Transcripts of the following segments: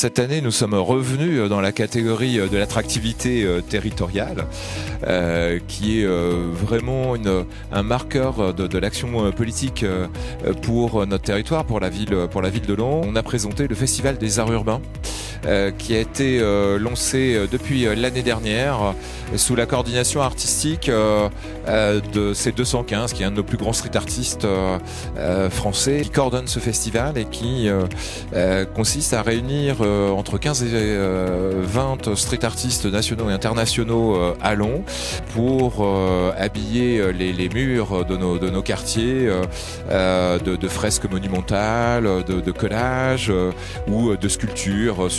Cette année, nous sommes revenus dans la catégorie de l'attractivité territoriale, qui est vraiment un marqueur de l'action politique pour notre territoire, pour la ville de Laon. On a présenté le Festival des Arts Urbains, qui a été lancé depuis l'année dernière sous la coordination artistique de C215, qui est un de nos plus grands street artistes français, qui coordonne ce festival et qui consiste à réunir entre 15 et 20 street artistes nationaux et internationaux à Laon pour habiller les murs de nos quartiers de fresques monumentales, de collages ou de sculptures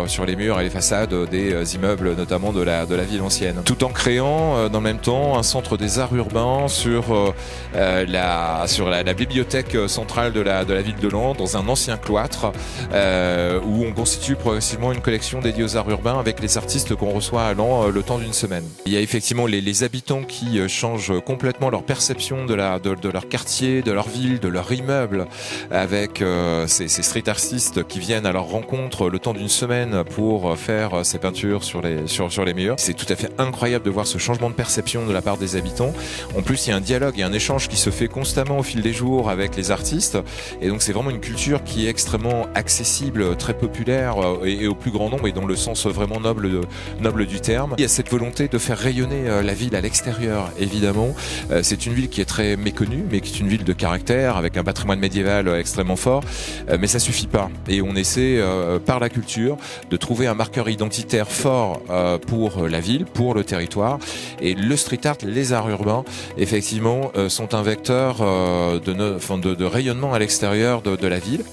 sur les murs et les façades des immeubles, notamment de la ville ancienne. Tout en créant dans le même temps un centre des arts urbains sur la bibliothèque centrale de la ville de Laon, dans un ancien cloître où on constitue progressivement une collection dédiée aux arts urbains avec les artistes qu'on reçoit à Laon le temps d'une semaine. Il y a effectivement les habitants qui changent complètement leur perception de leur quartier, de leur ville, de leur immeuble, avec ces street artistes qui viennent à leur rencontre le temps d'une semaine pour faire ces peintures sur les murs. C'est tout à fait incroyable de voir ce changement de perception de la part des habitants. En plus, il y a un dialogue et un échange qui se fait constamment au fil des jours avec les artistes, et donc c'est vraiment une culture qui est extrêmement accessible, très populaire et au plus grand nombre, et dans le sens vraiment noble du terme. Il y a cette volonté de faire rayonner la ville à l'extérieur, évidemment. C'est une ville qui est très méconnue, mais qui est une ville de caractère, avec un patrimoine médiéval extrêmement fort, mais ça suffit pas. Et on essaie, par la culture, de trouver un marqueur identitaire fort pour la ville, pour le territoire. Et le street art, les arts urbains, effectivement, sont un vecteur de rayonnement à l'extérieur de la ville.